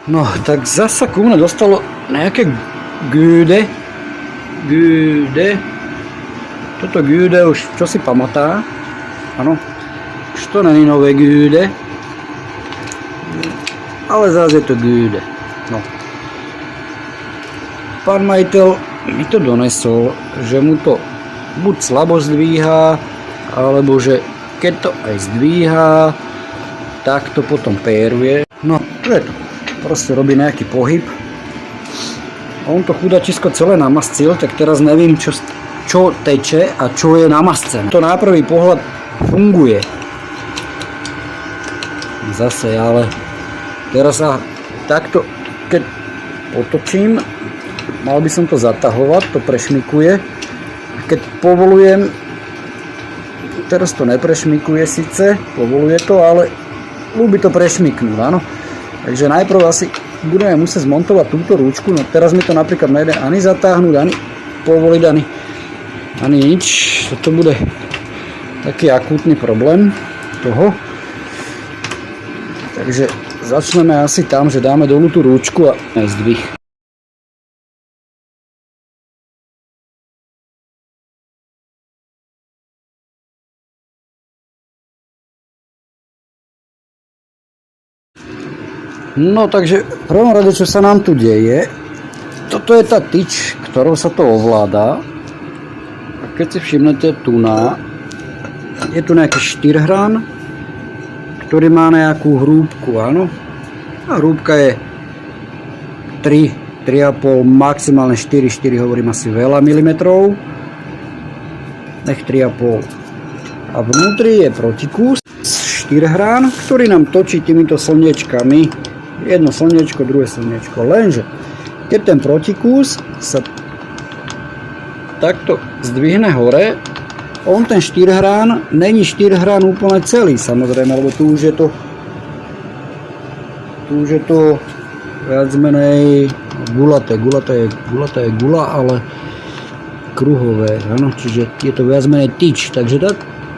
No, tak zasa ku mne dostalo nejaké güde. Toto güde už čo si pamätá. Áno. Už to není nové güde. Ale zase je to güde. No. Pán majiteľ mi to donesol, že mu to buď slabo zdvíha, alebo že keď to aj zdvíha, tak to potom péruje. No, to je to. Proste robí nejaký pohyb. On to chudačisko celé namascil, tak teraz neviem, čo teče a čo je namascené. To na prvý pohľad funguje. Zase, ale teraz sa takto, keď otočím, mal by som to zatahovať, to prešmikuje. A keď povolujem, teraz to neprešmikuje síce, povoluje to, ale ľúbi to prešmiknúť, áno. Takže najprv asi budeme musieť zmontovať túto rúčku, no teraz mi to napríklad nejde ani zatáhnuť, ani povoliť, ani nič. Toto bude taký akútny problém toho. Takže začneme asi tam, že dáme dolu tú rúčku a zdvih. No takže v prvom rade, čo sa nám tu deje, toto je tá tyč, ktorou sa to ovláda. A keď si všimnete je tu nejaký štyrhrán, ktorý má nejakú hrúbku, áno. A hrúbka je 3,5, maximálne 4 hovorím asi veľa milimetrov. Nech 3,5. A vnútri je protikús, štyrhrán, ktorý nám točí týmito slniečkami. Jedno slniečko, druhé slniečko. Lenže keď ten protikús sa takto zdvihne hore, on ten štyrhrán není štyrhrán úplne celý, samozrejme, lebo tu už je to viac menej gulaté. Gulata je gula, ale kruhové, áno, čiže je to viac menej tyč. Takže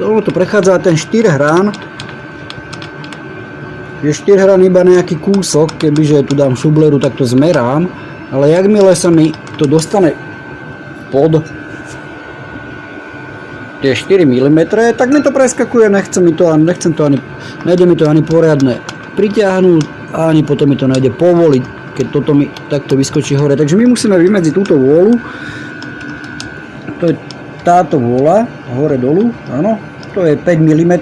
ono to prechádza ten štyrhrán. Je štyrhrán iba nejaký kúsok, kebyže tu dám šubleru, tak to zmerám, ale jakmile sa mi to dostane pod tie 4 mm, tak mi to preskakuje, nejde mi to ani poriadne pritiahnuť, ani potom mi to nejde povoliť, keď toto mi takto vyskočí hore. Takže my musíme vymedziť túto vôľu, to je táto vôľa, hore dolu, áno, to je 5 mm.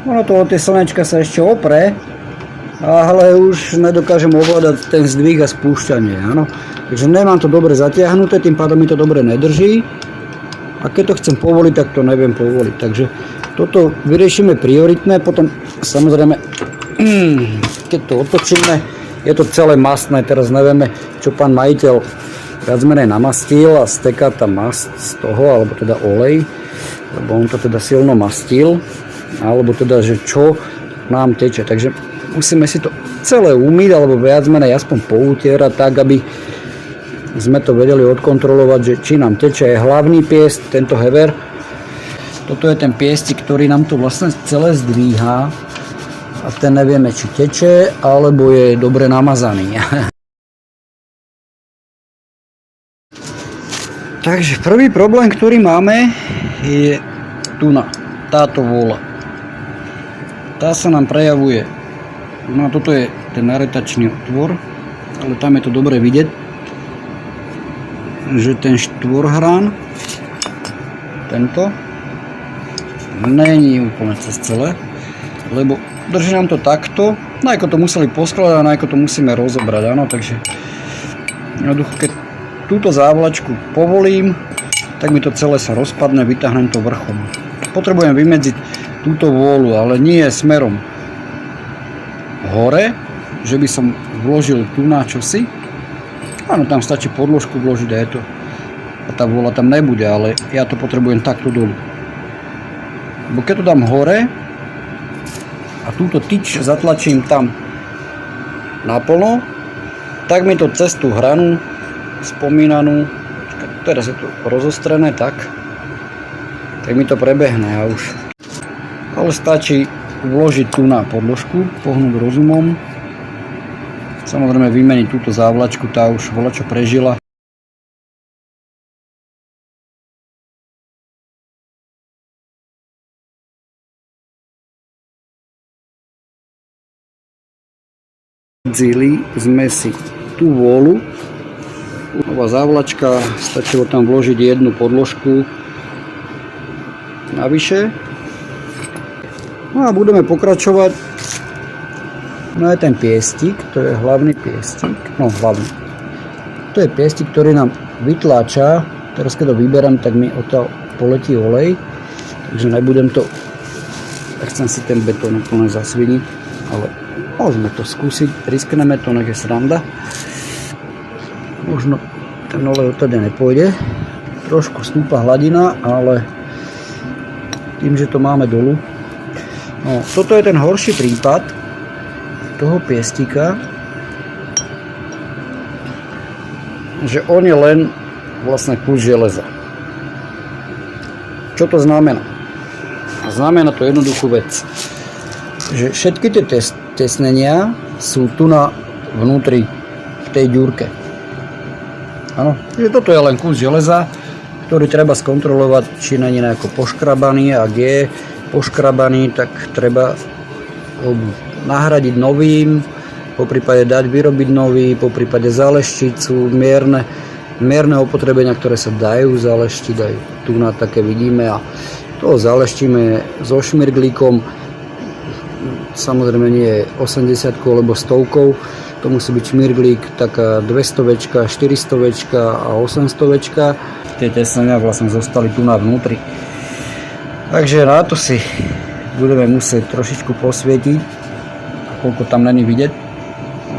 Ono to od tej slnečka sa ešte opre, ale už nedokážem ovládať ten zdvih a spúšťanie, áno. Takže nemám to dobre zatiahnuté, tým pádom mi to dobre nedrží. A keď to chcem povoliť, tak to neviem povoliť. Takže toto vyriešime prioritné, potom samozrejme, keď to otočíme, je to celé mastné, teraz nevieme, čo pán majiteľ viac menej namastil a steká tam mast z toho, alebo teda olej, lebo on to teda silno mastil. Alebo teda, že čo nám teče. Takže musíme si to celé umyť, alebo viac menej aspoň poutierať tak, aby sme to vedeli odkontrolovať, že či nám teče. Je hlavný piest, tento hever. Toto je ten piestik, ktorý nám to vlastne celé zdvíha. A ten nevieme, či teče, alebo je dobre namazaný. Takže prvý problém, ktorý máme, je táto vôľa. Tá sa nám prejavuje, no toto je ten naretačný otvor, ale tam je to dobre vidieť, že ten štvorhrán, tento, není úplne cez celé, lebo drží nám to takto, no ako to museli poskladať, no ako to musíme rozobrať, áno, takže jednoducho, keď túto závlačku povolím, tak mi to celé sa rozpadne, vytáhnem to vrchom. Potrebujem vymedziť túto vôľu, ale nie smerom hore, že by som vložil tu na čosi. Áno, tam stačí podložku vložiť a je to. A tá vôľa tam nebude, ale ja to potrebujem takto dolu. Lebo keď to dám hore a túto tyč zatlačím tam naplno, tak mi to cez tú hranu spomínanú, teraz je to rozostrené tak mi to prebehne a už. Ale stačí vložiť tu na podložku, pohnúť rozumom Samozrejme vymeniť túto závlačku, tá už voľačo prežila. Zili sme si tú vôľu. Nová závlačka, stačilo tam vložiť jednu podložku navyše. No a budeme pokračovať. No je ten piestik, to je hlavný piestik, no hlavný. To je piestik, ktorý nám vytláča, teraz keď to vyberám, tak mi odtiaľ poletí olej, takže nebudem to, chcem si ten betón úplne zasviniť, ale môžeme to skúsiť, riskneme to, nech je sranda. Možno ten olej odtedy nepôjde, trošku stúpa hladina, ale tým, že to máme dolu. No, toto je ten horší prípad toho piestika, že on je len vlastne kus železa. Čo to znamená? Znamená to jednoduchú vec, že všetky tie tesnenia sú tu na vnútri v tej ďurke. Áno, že toto je len kus železa, ktorý treba skontrolovať, či nie je nejako poškrabaný. Ak je poškrabaný, tak treba nahradiť novým, poprípade dať vyrobiť nový, poprípade zalešticu, mierne opotrebenia, ktoré sa dajú zaleštiť, aj tu na také vidíme a to zaleštíme so šmirglíkom, samozrejme nie 80 alebo 100, to musí byť šmirglík, taká 200, 400 a 800. Tie tesnenia vlastne zostali tu na vnútri. Takže na to si budeme musieť trošičku posvietiť, koľko tam není vidieť,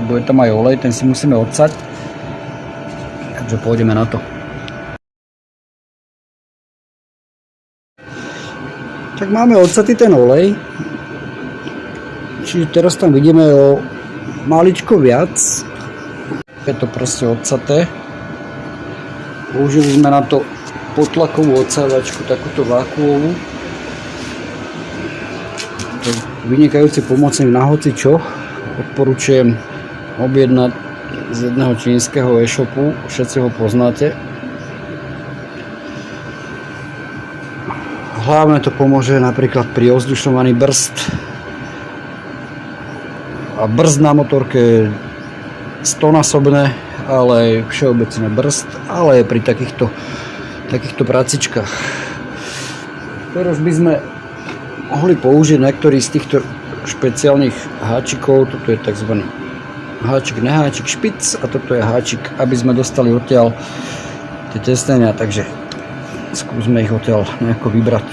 lebo je tam aj olej, ten si musíme odsať, takže pôjdeme na to. Tak máme odsatý ten olej, čiže teraz tam vidíme o maličko viac, je to proste odsaté. Použili sme na to potlakovú odsávačku, takúto vákuovú. Vynikajúci pomocník na hoci čo. Odporúčujem objednať z jedného čínskeho e-shopu, všetci ho poznáte. Hlavne to pomôže napríklad pri ovzdušňovaní brzd. A brzd na motorke 100-násobné, ale aj všeobecne brzd, ale aj pri takýchto pracičkách. Teraz by sme mohli použiť niektorý z týchto špeciálnych háčikov. Toto je tzv. Háčik, neháčik, špic a toto je háčik, aby sme dostali odtiaľ tie tesnenia, takže skúsme ich odtiaľ nejako vybrať.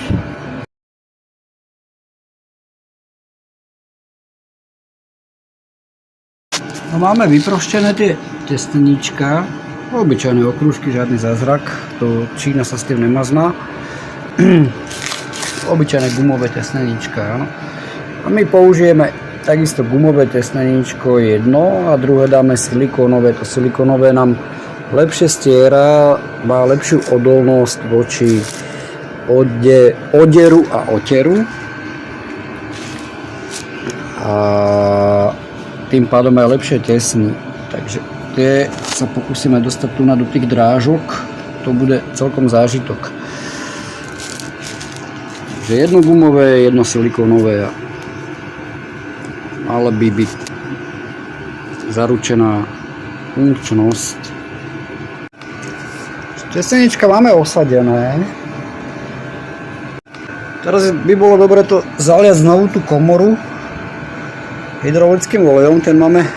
No, máme vyproštené tie testeníčka, obyčajné okrúžky, žiadny zázrak, to Čína sa s tým nemazná. Obyčajné gumové tesneníčka, áno. A my použijeme takisto gumové tesneníčko jedno a druhé dáme silikónové. To silikónové nám lepšie stiera, má lepšiu odolnosť voči oderu a oteru. A tým pádom aj lepšie tesní. Takže tie sa pokúsime dostať tu do tých drážok. To bude celkom zážitok. Že jedno gumové, jedno silikónové, ale by byť zaručená funkčnosť. Tesenička máme osadené. Teraz by bolo dobre to zaliať znovu tú komoru hydraulickým olejom, ten máme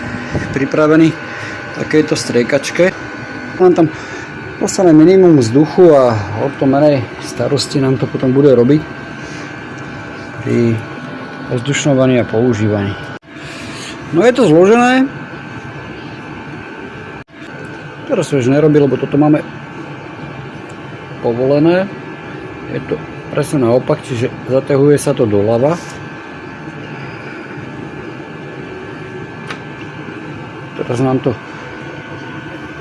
pripravený v takejto striekačke. Mám tam poslané minimum vzduchu a o to menej starosti nám to potom bude robiť pri ovzdušňovaní a používaní. No je to zložené. Teraz to už nerobí, lebo toto máme povolené. Je to presne naopak, čiže zaťahuje sa to doľava. Teraz nám to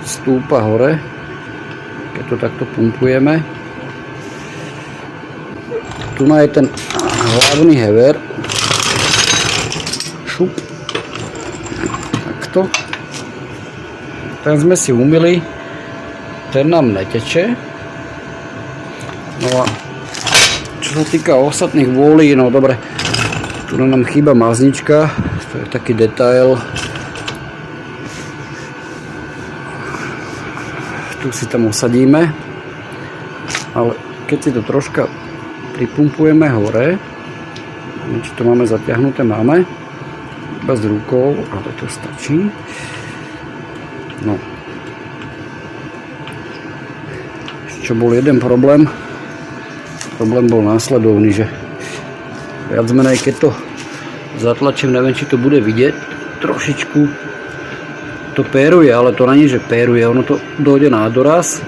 stúpa hore, keď to takto pumpujeme. Tu je ten hlavný hever. Šup. Takto. ten sme si umyli, ten nám neteče. No a čo sa týka ostatných vôlí, no dobre, tu nám chýba maznička, to je taký detail. Tu si tam usadíme, ale keď si to troška pripumpujeme hore, či to máme zatiahnuté, máme, iba s rukou, ale to stačí. No. Čo bol jeden problém bol následovný, že viac menej keď to zatlačím, neviem či to bude vidieť, trošičku to péruje, ale to není, že péruje, ono to dojde na doraz.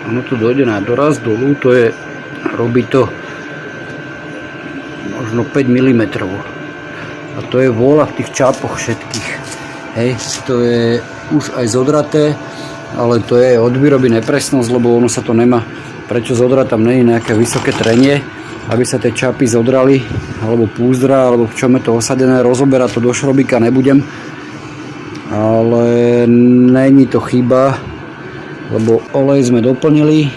Ono to dojde na doraz dolu, to je, robí to možno 5 mm. A to je vôľa v tých čápoch všetkých. Hej, to je už aj zodraté, ale to je od výroby nepresnosť, lebo ono sa to nemá prečo zodrať, tam nie je nejaké vysoké trenie, aby sa tie čapy zodrali, alebo púzdra, alebo v čom je to osadené, rozoberať to do šrobíka nebudem. Ale není to chyba, lebo olej sme doplnili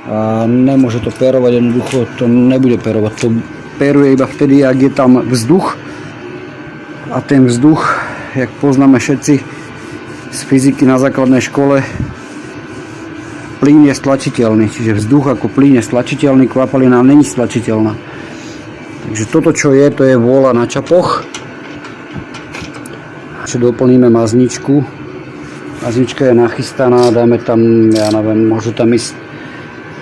a nemôže to pérovať, jednoducho to nebude pérovať, to péruje iba vtedy, ak je tam vzduch a ten vzduch, jak poznáme všetci z fyziky na základnej škole, plyn je stlačiteľný, čiže vzduch ako plyn je stlačiteľný, kvapalina není stlačiteľná. Takže toto čo je, to je vôľa na čapoch. Čo doplníme mazničku. Maznička je nachystaná, dáme tam, ja neviem, môže tam ísť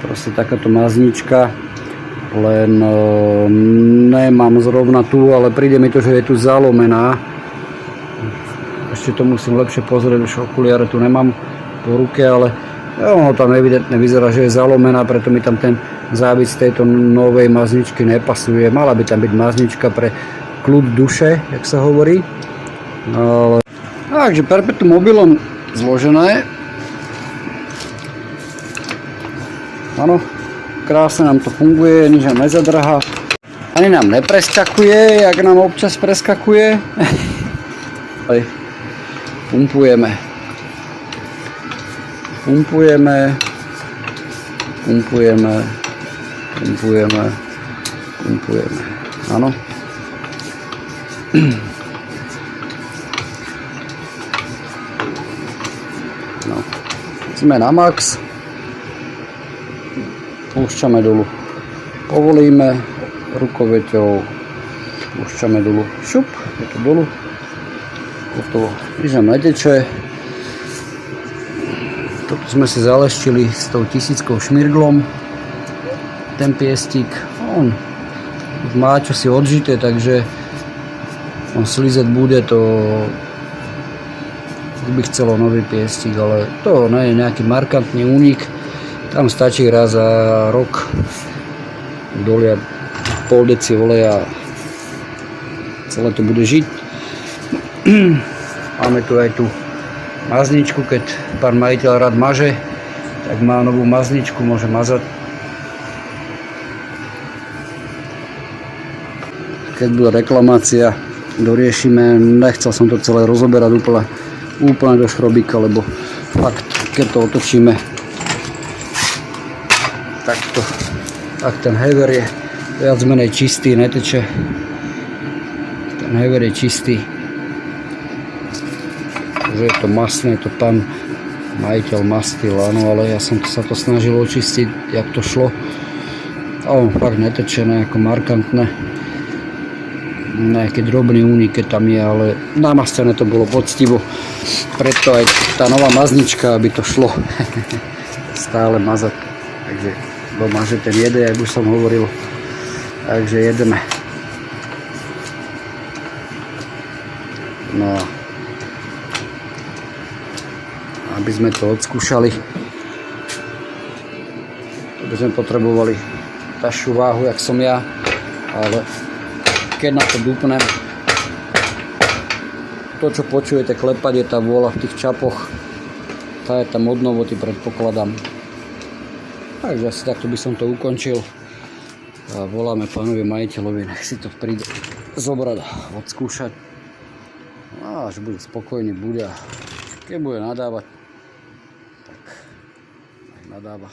proste takáto maznička, len nemám zrovna tu, ale príde mi to, že je tu zalomená. Ešte to musím lepšie pozrieť, už okuliare tu nemám po ruke, ale ono tam evidentne vyzerá, že je zalomená, preto mi tam ten závis tejto novej mazničky nepasuje. Mala by tam byť maznička pre kľud duše, jak sa hovorí. Ale... Takže perpetuum mobilom zložené. Áno, krásne nám to funguje, nič nám nezadrhá. Ani nám nepreskakuje, jak nám občas preskakuje. Pumpujeme. Pumpujeme. Pumpujeme. Pumpujeme. Pumpujeme. Áno. No. Sme na max. Púšťame dolu. Povolíme rukoveťou. Púšťame dolu. Šup, je to dolu. Gotovo. Nič nám neteče. Toto sme si zaleštili s tou 1000 šmirglom. Ten piestík, on má čo si odžité, takže on slizet bude, to by chcelo nový piestík, ale to nie je nejaký markantný únik. Tam stačí raz za rok doliať pol deci oleja, celé to bude žiť. Máme tu aj tú mazničku, keď pán majiteľ rád maže, tak má novú mazničku, môže mazať. Keď bude reklamácia, doriešime, nechcel som to celé rozoberať úplne do šrobíka, lebo fakt, keď to otočíme takto, tak ten hever je viac menej čistý, neteče. Ten hever je čistý. Že je to masné, to pán majiteľ mastil, áno, ale ja som sa to snažil očistiť, jak to šlo. A on fakt neteče nejako markantné. Nejaký drobný únik, keď tam je, ale namastené to bolo poctivo. Preto aj tá nová maznička, aby to šlo stále mazať. Takže domaže ten jede, jak už som hovoril. Takže jedeme. No, aby sme to odskúšali, by sme potrebovali tašiu váhu, jak som ja, ale keď na to dúpnem, to čo počujete klepať je tá vôľa v tých čapoch, tá je tam od novoty, predpokladám. Takže asi takto by som to ukončil a voláme pánovi majiteľovi, nech si to príde zobrať a odskúšať. A až bude spokojný, bude. Keď bude nadávať, tak aj nadáva.